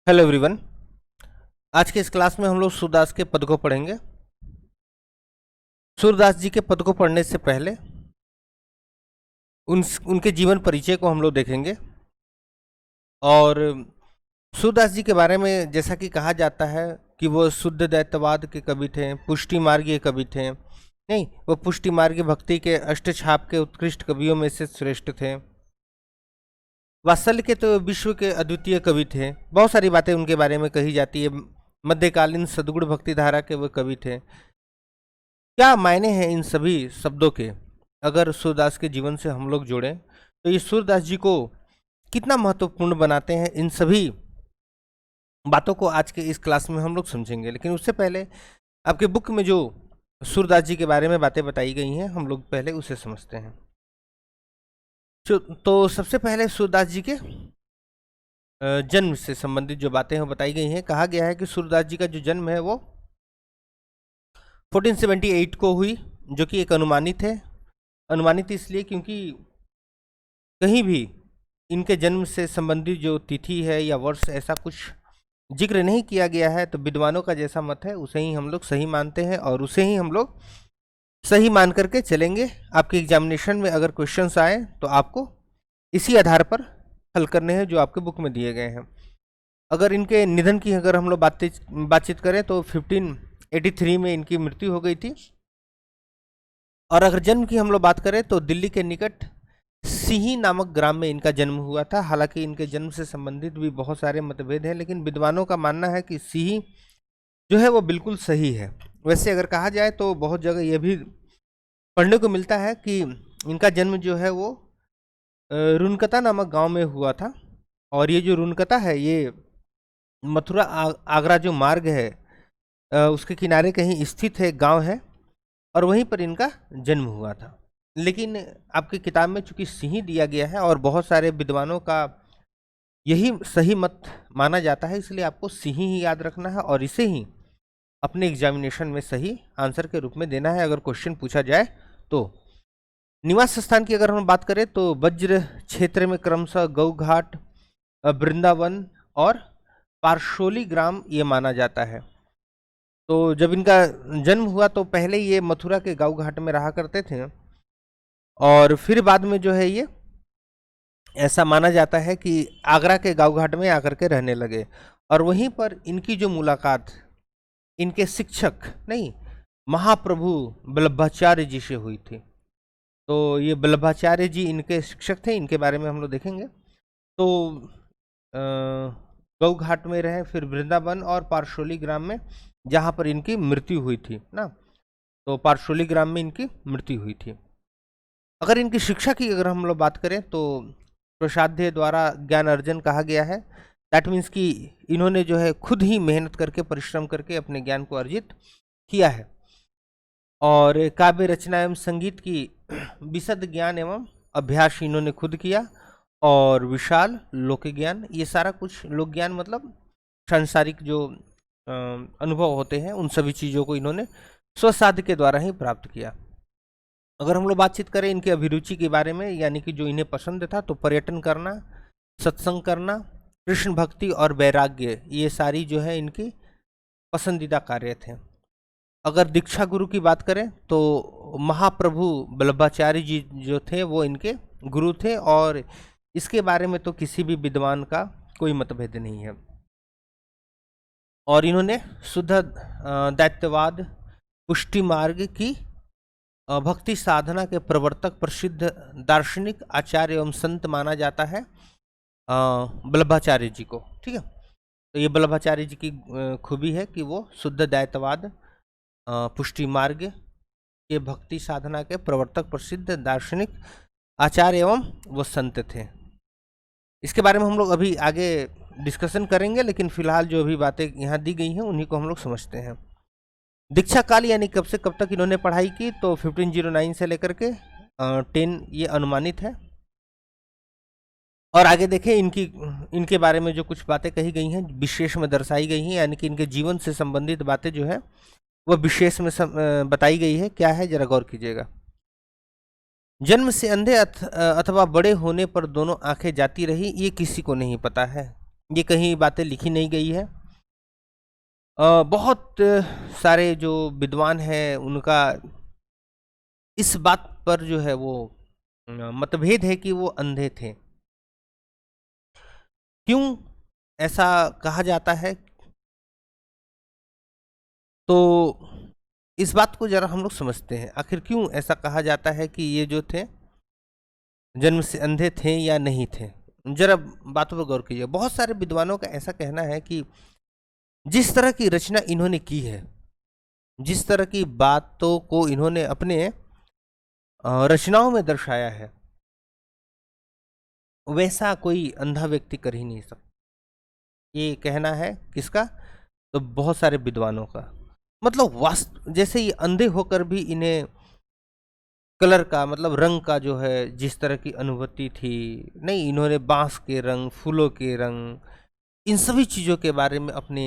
Hello everyone. आज के इस क्लास में हम लोग सूरदास के पद को पढ़ेंगे। सूरदास जी के पद को पढ़ने से पहले उनके जीवन परिचय को हम लोग देखेंगे। और सूरदास जी के बारे में जैसा कि कहा जाता है कि वो शुद्ध दैत्यवाद के कवि थे, पुष्टि मार्गीय कवि थे। नहीं, वो पुष्टि मार्गीय भक्ति के अष्टछाप के उत्कृष्ट कवियों में से श्रेष्ठ थे। वात्सल्य के तो विश्व के अद्वितीय कवि थे। बहुत सारी बातें उनके बारे में कही जाती है। मध्यकालीन सद्गुण भक्ति धारा के वो कवि थे। क्या मायने हैं इन सभी शब्दों के? अगर सूरदास के जीवन से हम लोग जोड़ें तो ये सूरदास जी को कितना महत्वपूर्ण बनाते हैं, इन सभी बातों को आज के इस क्लास में हम लोग समझेंगे। लेकिन उससे पहले आपके बुक में जो सूरदास जी के बारे में बातें बताई गई हैं, हम लोग पहले उसे समझते हैं। तो सबसे पहले सूरदास जी के जन्म से संबंधित जो बातें हैं बताई गई हैं। कहा गया है कि सूरदास जी का जो जन्म है वो 1478 को हुई, जो कि एक अनुमानित है। अनुमानित इसलिए क्योंकि कहीं भी इनके जन्म से संबंधित जो तिथि है या वर्ष ऐसा कुछ जिक्र नहीं किया गया है। तो विद्वानों का जैसा मत है उसे ही हम लोग सही मानते हैं और उसे ही हम लोग सही मान करके चलेंगे। आपके एग्जामिनेशन में अगर क्वेश्चंस आए तो आपको इसी आधार पर हल करने हैं जो आपके बुक में दिए गए हैं। अगर इनके निधन की अगर हम लोग बातचीत करें तो 1583 में इनकी मृत्यु हो गई थी। और अगर जन्म की हम लोग बात करें तो दिल्ली के निकट सिही नामक ग्राम में इनका जन्म हुआ था। हालांकि इनके जन्म से संबंधित भी बहुत सारे मतभेद हैं, लेकिन विद्वानों का मानना है कि सिही जो है वो बिल्कुल सही है। वैसे अगर कहा जाए तो बहुत जगह यह भी पढ़ने को मिलता है कि इनका जन्म जो है वो रुनकता नामक गांव में हुआ था। और ये जो रुनकता है ये मथुरा आगरा जो मार्ग है उसके किनारे कहीं स्थित है, गांव है, और वहीं पर इनका जन्म हुआ था। लेकिन आपकी किताब में चूंकि सिही दिया गया है और बहुत सारे विद्वानों का यही सही मत माना जाता है, इसलिए आपको सिही ही याद रखना है और इसे ही अपने एग्जामिनेशन में सही आंसर के रूप में देना है अगर क्वेश्चन पूछा जाए तो। निवास स्थान की अगर हम बात करें तो वज्र क्षेत्र में क्रमशः गौ घाट, वृंदावन और पारशोली ग्राम ये माना जाता है। तो जब इनका जन्म हुआ तो पहले ये मथुरा के गाँव घाट में रहा करते थे और फिर बाद में जो है ये ऐसा माना जाता है कि आगरा के गाँव घाट में आकर के रहने लगे। और वहीं पर इनकी जो मुलाकात इनके शिक्षक नहीं महाप्रभु वल्लभाचार्य जी से हुई थी। तो ये वल्लभाचार्य जी इनके शिक्षक थे, इनके बारे में हम लोग देखेंगे। तो गौ घाट में रहे, फिर वृंदावन और पारशोली ग्राम में जहाँ पर इनकी मृत्यु हुई थी ना, तो पारशोली ग्राम में इनकी मृत्यु हुई थी। अगर इनकी शिक्षा की अगर हम लोग बात करें तो प्रसाध्य द्वारा ज्ञान अर्जन कहा गया है। दैट मीन्स कि इन्होंने जो है खुद ही मेहनत करके परिश्रम करके अपने ज्ञान को अर्जित किया है। और काव्य रचना एवं संगीत की विशद ज्ञान एवं अभ्यास इन्होंने खुद किया। और विशाल लोक ज्ञान, ये सारा कुछ लोक ज्ञान मतलब सांसारिक जो अनुभव होते हैं उन सभी चीज़ों को इन्होंने स्वसाध्य के द्वारा ही प्राप्त किया। अगर हम लोग बातचीत करें इनकी अभिरुचि के बारे में, यानी कि जो इन्हें पसंद था, तो पर्यटन करना, सत्संग करना, कृष्ण भक्ति और वैराग्य, ये सारी जो है इनकी पसंदीदा कार्य थे। अगर दीक्षा गुरु की बात करें तो महाप्रभु वल्लभाचार्य जी जो थे वो इनके गुरु थे और इसके बारे में तो किसी भी विद्वान का कोई मतभेद नहीं है। और इन्होंने शुद्ध दैत्यवाद, पुष्टि मार्ग की भक्ति साधना के प्रवर्तक प्रसिद्ध दार्शनिक आचार्य एवं संत माना जाता है वल्लभाचार्य जी को। ठीक है, तो ये वल्लभाचार्य जी की खूबी है कि वो शुद्ध दैत्यवाद, पुष्टि मार्ग के भक्ति साधना के प्रवर्तक प्रसिद्ध दार्शनिक आचार्य एवं वो संत थे। इसके बारे में हम लोग अभी आगे डिस्कशन करेंगे, लेकिन फिलहाल जो अभी बातें यहाँ दी गई हैं उन्हीं को हम लोग समझते हैं। दीक्षा काल यानी कब से कब तक इन्होंने पढ़ाई की, तो 1509 से लेकर के 10 ये अनुमानित है। और आगे देखें इनके बारे में जो कुछ बातें कही गई हैं विशेष में दर्शाई गई हैं, यानी कि इनके जीवन से संबंधित बातें जो है वह विशेष में बताई गई है। क्या है जरा गौर कीजिएगा। जन्म से अंधे अथवा बड़े होने पर दोनों आंखें जाती रही, ये किसी को नहीं पता है। ये कहीं बातें लिखी नहीं गई है। बहुत सारे जो विद्वान हैं उनका इस बात पर जो है वो मतभेद है कि वो अंधे थे। क्यों ऐसा कहा जाता है? तो इस बात को जरा हम लोग समझते हैं, आखिर क्यों ऐसा कहा जाता है कि ये जो थे जन्म से अंधे थे या नहीं थे। जरा बातों पर गौर कीजिए। बहुत सारे विद्वानों का ऐसा कहना है कि जिस तरह की रचना इन्होंने की है, जिस तरह की बातों को इन्होंने अपने रचनाओं में दर्शाया है, वैसा कोई अंधा व्यक्ति कर ही नहीं सकता। ये कहना है किसका? तो बहुत सारे विद्वानों का। मतलब वास्तव जैसे ये अंधे होकर भी इन्हें कलर का, मतलब रंग का जो है जिस तरह की अनुभूति थी, नहीं, इन्होंने बांस के रंग, फूलों के रंग, इन सभी चीज़ों के बारे में अपनी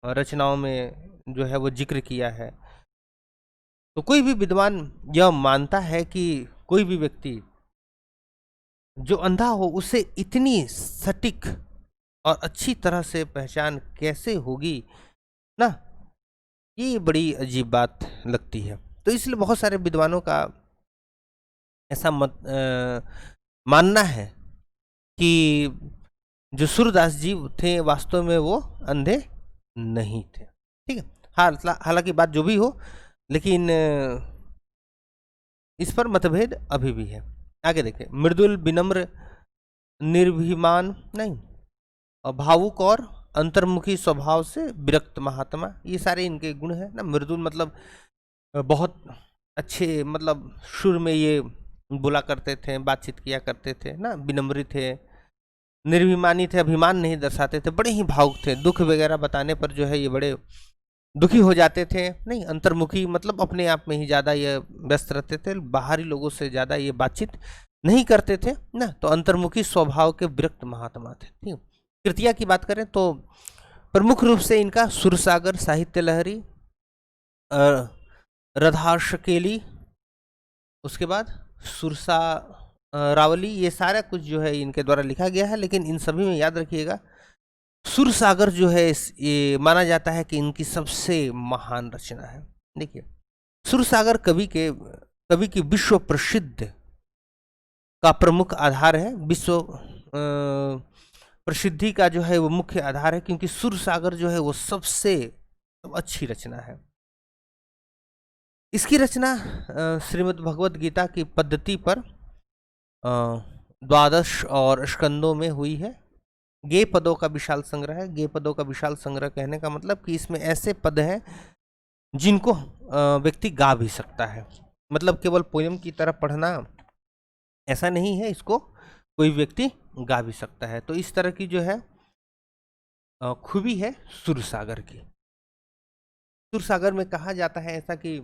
रचनाओं में जो है वो जिक्र किया है। तो कोई भी विद्वान यह मानता है कि कोई भी व्यक्ति जो अंधा हो उसे इतनी सटीक और अच्छी तरह से पहचान कैसे होगी ना, ये बड़ी अजीब बात लगती है। तो इसलिए बहुत सारे विद्वानों का ऐसा मानना है कि जो सूरदास जी थे वास्तव में वो अंधे नहीं थे। ठीक है, हालांकि बात जो भी हो, लेकिन इस पर मतभेद अभी भी है। आगे देखें। मृदुल, विनम्र, निर्भिमान नहीं, और भावुक और अंतर्मुखी स्वभाव से विरक्त महात्मा, ये सारे इनके गुण हैं ना। मृदुल मतलब बहुत अच्छे, मतलब सुर में ये बोला करते थे, बातचीत किया करते थे ना। विनम्र थे, निर्भिमानी थे, अभिमान नहीं दर्शाते थे, बड़े ही भावुक थे। दुख वगैरह बताने पर जो है ये बड़े दुखी हो जाते थे। नहीं, अंतर्मुखी मतलब अपने आप में ही ज़्यादा ये व्यस्त रहते थे, बाहरी लोगों से ज़्यादा ये बातचीत नहीं करते थे ना। तो अंतर्मुखी स्वभाव के विरक्त महात्मा थे। ठीक, कृतियाँ की बात करें तो प्रमुख रूप से इनका सुरसागर, साहित्य लहरी, राधाशकेली, उसके बाद सुरसा रावली, ये सारा कुछ जो है इनके द्वारा लिखा गया है। लेकिन इन सभी में याद रखिएगा, सुरसागर जो है ये माना जाता है कि इनकी सबसे महान रचना है। देखिए, सुरसागर कवि की विश्व प्रसिद्ध का प्रमुख आधार है। विश्व प्रसिद्धि का जो है वो मुख्य आधार है, क्योंकि सुरसागर जो है वो सबसे अच्छी रचना है। इसकी रचना श्रीमद् भगवत गीता की पद्धति पर 12 और स्कंदों में हुई है। गेय पदों का विशाल संग्रह है। गेय पदों का विशाल संग्रह कहने का मतलब कि इसमें ऐसे पद हैं जिनको व्यक्ति गा भी सकता है। मतलब केवल पोयम की तरह पढ़ना ऐसा नहीं है, इसको कोई व्यक्ति गा भी सकता है। तो इस तरह की जो है खूबी है सुरसागर की। सुरसागर में कहा जाता है ऐसा कि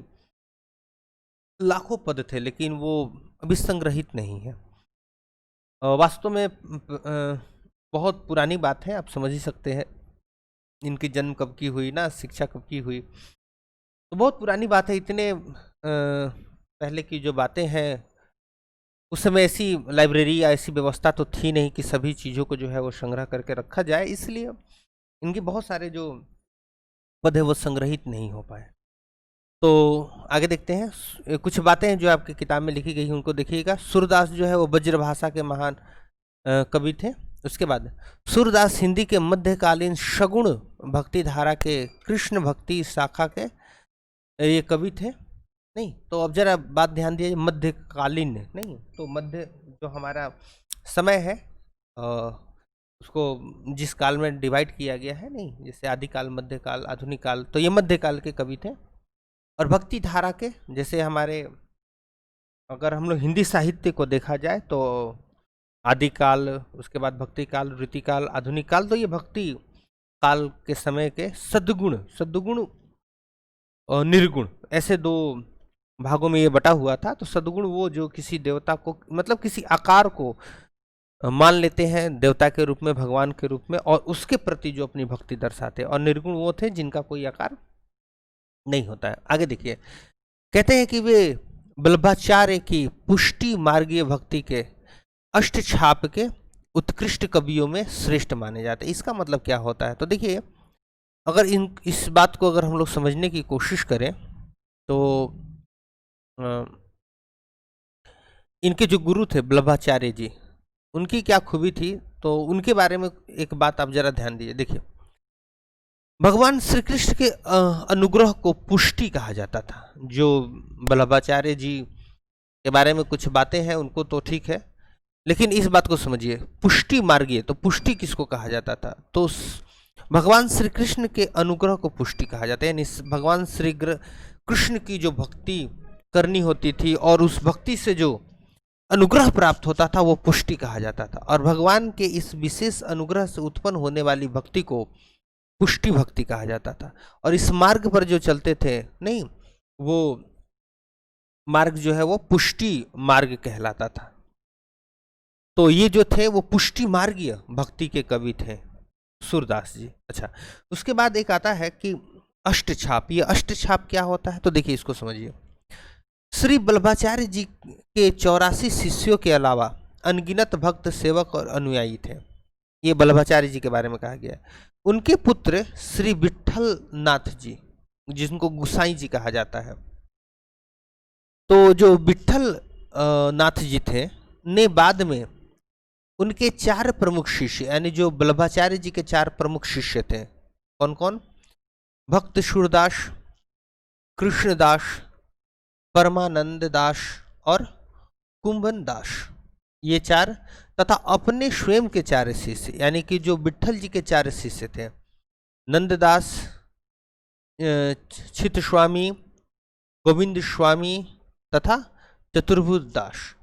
लाखों पद थे, लेकिन वो अभी संग्रहित नहीं है। वास्तव में बहुत पुरानी बात है, आप समझ ही सकते हैं इनकी जन्म कब की हुई ना, शिक्षा कब की हुई, तो बहुत पुरानी बात है। इतने पहले की जो बातें हैं, उस समय ऐसी लाइब्रेरी या ऐसी व्यवस्था तो थी नहीं कि सभी चीज़ों को जो है वो संग्रह करके रखा जाए, इसलिए इनके बहुत सारे जो पद है वो संग्रहित नहीं हो पाए। तो आगे देखते हैं कुछ बातें जो आपकी किताब में लिखी गई हैं उनको देखिएगा। सूरदास जो है वो ब्रज भाषा के महान कवि थे। उसके बाद सूरदास हिंदी के मध्यकालीन सगुण भक्ति धारा के कृष्ण भक्ति शाखा के ये कवि थे। नहीं, तो अब जरा बात ध्यान दिए, मध्यकालीन नहीं, तो मध्य जो हमारा समय है उसको जिस काल में डिवाइड किया गया है, नहीं, जैसे आदिकाल, मध्यकाल, आधुनिक काल, तो ये मध्यकाल के कवि थे। और भक्ति धारा के, जैसे हमारे अगर हम लोग हिंदी साहित्य को देखा जाए तो आदिकाल, उसके बाद भक्ति काल, रीति काल, आधुनिक काल, तो ये भक्ति काल के समय के सद्गुण और निर्गुण, ऐसे दो भागों में ये बटा हुआ था। तो सद्गुण वो जो किसी देवता को, मतलब किसी आकार को मान लेते हैं देवता के रूप में, भगवान के रूप में, और उसके प्रति जो अपनी भक्ति दर्शाते, और निर्गुण वो थे जिनका कोई आकार नहीं होता है। आगे देखिए, कहते हैं कि वे वल्लभाचार्य की पुष्टि मार्गीय भक्ति के अष्ट छाप के उत्कृष्ट कवियों में श्रेष्ठ माने जाते हैं। इसका मतलब क्या होता है? तो देखिए, अगर इस बात को अगर हम लोग समझने की कोशिश करें तो अ, इनके जो गुरु थे वल्लभाचार्य जी, उनकी क्या खूबी थी, तो उनके बारे में एक बात आप जरा ध्यान दीजिए। देखिए, भगवान श्री कृष्ण के अनुग्रह को पुष्टि कहा जाता था। जो वल्लभाचार्य जी के बारे में कुछ बातें हैं उनको तो ठीक है, लेकिन इस बात को समझिए, पुष्टि मार्गीय, तो पुष्टि किसको कहा जाता था? तो भगवान श्री कृष्ण के अनुग्रह को पुष्टि कहा जाता है। यानी भगवान श्री कृष्ण की जो भक्ति करनी होती थी और उस भक्ति से जो अनुग्रह प्राप्त होता था वो पुष्टि कहा जाता था। और भगवान के इस विशेष अनुग्रह से उत्पन्न होने वाली भक्ति को पुष्टि भक्ति कहा जाता था। और इस मार्ग पर जो चलते थे, नहीं, वो मार्ग जो है वो पुष्टि मार्ग कहलाता था। तो ये जो थे वो पुष्टि मार्गीय भक्ति के कवि थे सूरदास जी। अच्छा, उसके बाद एक आता है कि अष्टछाप। ये अष्टछाप क्या होता है? तो देखिए, इसको समझिए। श्री वल्लभाचार्य जी के 84 शिष्यों के अलावा अनगिनत भक्त, सेवक और अनुयायी थे। ये वल्लभाचार्य जी के बारे में कहा गया है। उनके पुत्र श्री विट्ठल नाथ जी, जिनको गुसाई जी कहा जाता है, तो जो विट्ठल नाथ जी थे ने बाद में उनके 4 प्रमुख शिष्य, यानी जो वल्लभाचार्य जी के 4 प्रमुख शिष्य थे, कौन कौन? भक्त सूरदास, कृष्णदास, परमानंद दास और कुंभन दास, ये 4, तथा अपने स्वयं के 4 शिष्य, यानी कि जो विट्ठल जी के 4 शिष्य थे, नंददास, चित स्वामी, गोविंद स्वामी तथा चतुर्भुज दास।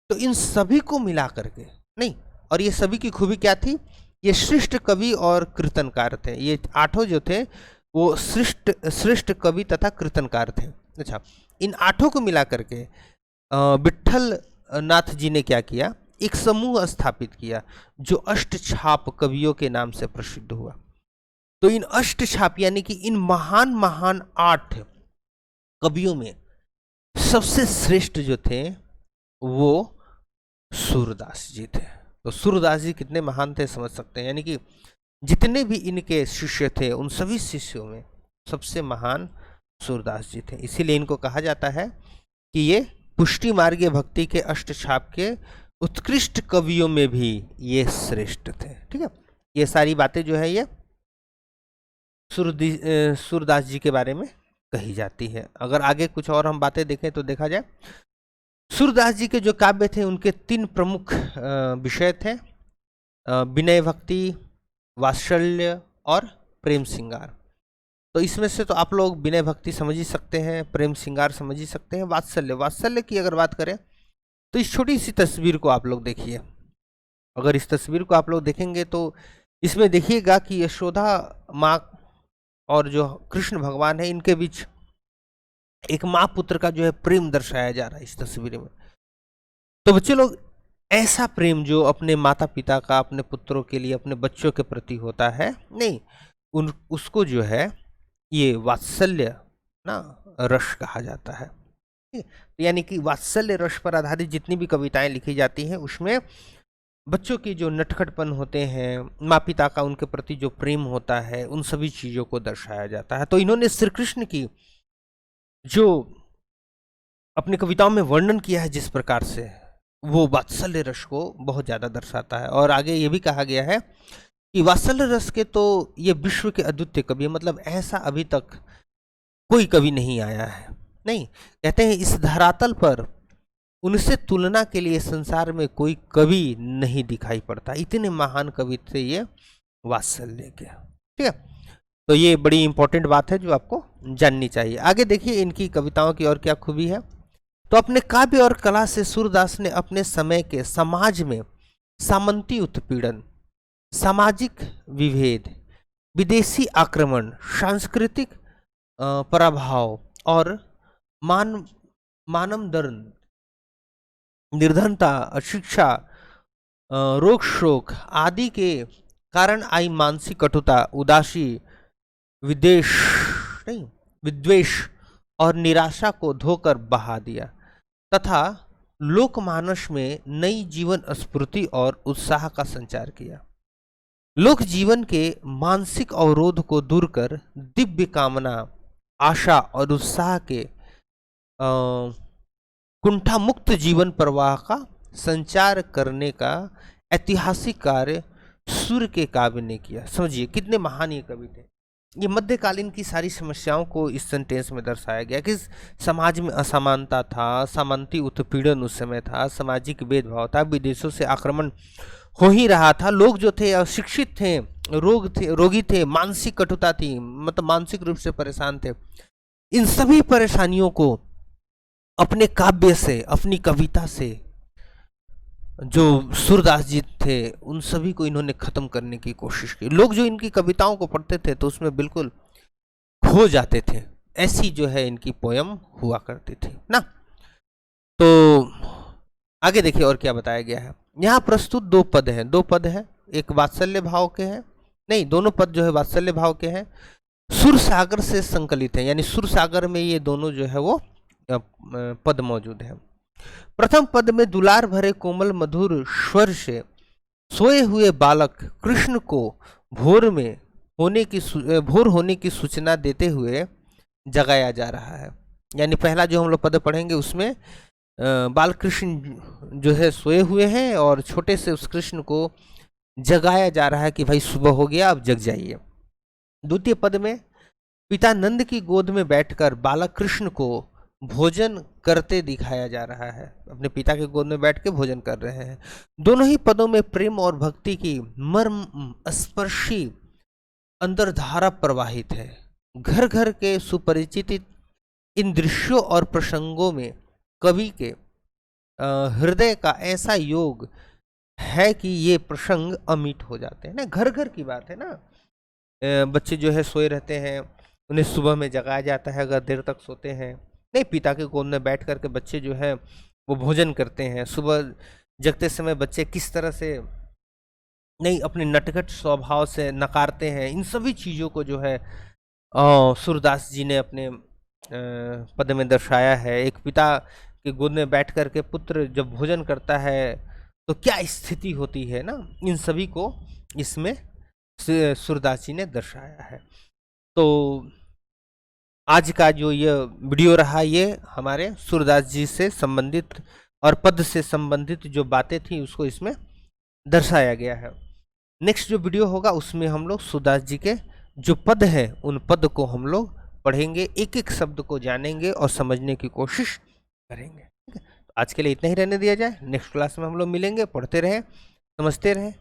तो इन सभी को मिला करके, नहीं, और ये सभी की खूबी क्या थी? ये श्रेष्ठ कवि और कीर्तनकार थे। ये 8 जो थे वो श्रेष्ठ कवि तथा कीर्तनकार थे। अच्छा, इन 8 को मिला करके विट्ठल नाथ जी ने क्या किया? एक समूह स्थापित किया जो अष्टछाप कवियों के नाम से प्रसिद्ध हुआ। तो इन अष्टछाप यानी कि इन महान महान 8 कवियों में सबसे श्रेष्ठ जो थे वो सूरदास जी थे। तो सूरदास जी कितने महान थे समझ सकते हैं। यानी कि जितने भी इनके शिष्य थे उन सभी शिष्यों में सबसे महान सूरदास जी थे। इसीलिए इनको कहा जाता है कि ये पुष्टि मार्गीय भक्ति के अष्टछाप के उत्कृष्ट कवियों में भी ये श्रेष्ठ थे। ठीक है, ये सारी बातें जो है ये सूरदास जी के बारे में कही जाती है। अगर आगे कुछ और हम बातें देखें तो देखा जाए, सूरदास जी के जो काव्य थे उनके 3 प्रमुख विषय थे, विनय भक्ति, वात्सल्य और प्रेम श्रृंगार। तो इसमें से तो आप लोग विनय भक्ति समझ ही सकते हैं, प्रेम श्रृंगार समझ ही सकते हैं। वात्सल्य की अगर बात करें तो इस छोटी सी तस्वीर को आप लोग देखिए। अगर इस तस्वीर को आप लोग देखेंगे तो इसमें देखिएगा कि यशोदा माँ और जो कृष्ण भगवान है इनके बीच एक माँ पुत्र का जो है प्रेम दर्शाया जा रहा है इस तस्वीर में। तो बच्चे लोग, ऐसा प्रेम जो अपने माता पिता का अपने पुत्रों के लिए, अपने बच्चों के प्रति होता है, नहीं, उसको जो है ये वात्सल्य ना रस कहा जाता है। यानी कि वात्सल्य रस पर आधारित जितनी भी कविताएं लिखी जाती हैं उसमें बच्चों की जो नटखटपन होते हैं, माँ पिता का उनके प्रति जो प्रेम होता है, उन सभी चीज़ों को दर्शाया जाता है। तो इन्होंने श्री कृष्ण की जो अपनी कविताओं में वर्णन किया है जिस प्रकार से, वो वात्सल्य रस को बहुत ज़्यादा दर्शाता है। और आगे ये भी कहा गया है कि वात्सल्य रस के तो ये विश्व के अद्वितीय कवि, मतलब ऐसा अभी तक कोई कवि नहीं आया है। नहीं, कहते हैं इस धरातल पर उनसे तुलना के लिए संसार में कोई कवि नहीं दिखाई पड़ता। इतने महान कवि थे ये वात्सल्य के। ठीक है, तो ये बड़ी इंपॉर्टेंट बात है जो आपको जाननी चाहिए। आगे देखिए इनकी कविताओं की और क्या खूबी है। तो अपने काव्य और कला से सूरदास ने अपने समय के समाज में सामंती उत्पीड़न, सामाजिक विभेद, विदेशी आक्रमण, सांस्कृतिक प्रभाव और मानवदर्द, निर्धनता, अशिक्षा, रोग शोक आदि के कारण आई मानसिक कटुता, उदासी, विद्वेष और निराशा को धोकर बहा दिया तथा लोकमानस में नई जीवन स्फूर्ति और उत्साह का संचार किया। लोक जीवन के मानसिक अवरोध को दूर कर दिव्य कामना, आशा और उत्साह के कुंठा मुक्त जीवन प्रवाह का संचार करने का ऐतिहासिक कार्य सूर्य के काव्य ने किया। समझिए कितने महान ये कवि थे। ये मध्यकालीन की सारी समस्याओं को इस सेंटेंस में दर्शाया गया कि समाज में असमानता था, सामंती उत्पीड़न उस समय था, सामाजिक भेदभाव था, विदेशों से आक्रमण हो ही रहा था, लोग जो थे अशिक्षित थे, रोगी थे, मानसिक कटुता थी, मतलब मानसिक रूप से परेशान थे। इन सभी परेशानियों को अपने काव्य से, अपनी कविता से, जो सूरदास जी थे उन सभी को इन्होंने खत्म करने की कोशिश की। लोग जो इनकी कविताओं को पढ़ते थे तो उसमें बिल्कुल खो जाते थे। ऐसी जो है इनकी पोयम हुआ करती थी ना। तो आगे देखिए और क्या बताया गया है। यहाँ प्रस्तुत दो पद हैं, एक वात्सल्य भाव के हैं, नहीं दोनों पद जो है वात्सल्य भाव के हैं, सुर सागर से संकलित हैं, यानी सुर सागर में ये दोनों जो है वो पद मौजूद है। प्रथम पद में दुलार भरे कोमल मधुर स्वर से सोए हुए बालक कृष्ण को भोर होने की सूचना देते हुए जगाया जा रहा है। यानी पहला जो हम लोग पद पढ़ेंगे उसमें बाल कृष्ण जो है सोए हुए हैं और छोटे से उस कृष्ण को जगाया जा रहा है कि भाई सुबह हो गया, अब जग जाइए। द्वितीय पद में पिता नंद की गोद में बैठकर बालक कृष्ण को भोजन करते दिखाया जा रहा है, अपने पिता के गोद में बैठ के भोजन कर रहे हैं। दोनों ही पदों में प्रेम और भक्ति की मर्म स्पर्शी अंतर्धारा प्रवाहित है। घर घर के सुपरिचित इन दृश्यों और प्रसंगों में कवि के हृदय का ऐसा योग है कि ये प्रसंग अमिट हो जाते हैं ना। घर घर की बात है ना। बच्चे जो है सोए रहते हैं, उन्हें सुबह में जगाया जाता है अगर देर तक सोते हैं। नहीं, पिता के गोद में बैठ करके बच्चे जो है वो भोजन करते हैं। सुबह जगते समय बच्चे किस तरह से नहीं अपने नटखट स्वभाव से नकारते हैं। इन सभी चीज़ों को जो है सूरदास जी ने अपने पद में दर्शाया है। एक पिता के गोद में बैठ करके पुत्र जब भोजन करता है तो क्या स्थिति होती है ना, इन सभी को इसमें सूरदास जी ने दर्शाया है। तो आज का जो ये वीडियो रहा ये हमारे सूरदास जी से संबंधित और पद से संबंधित जो बातें थी उसको इसमें दर्शाया गया है। नेक्स्ट जो वीडियो होगा उसमें हम लोग सूरदास जी के जो पद हैं उन पद को हम लोग पढ़ेंगे, एक एक शब्द को जानेंगे और समझने की कोशिश करेंगे। ठीक है, तो आज के लिए इतना ही रहने दिया जाए। नेक्स्ट क्लास में हम लोग मिलेंगे, पढ़ते रहें, समझते रहें।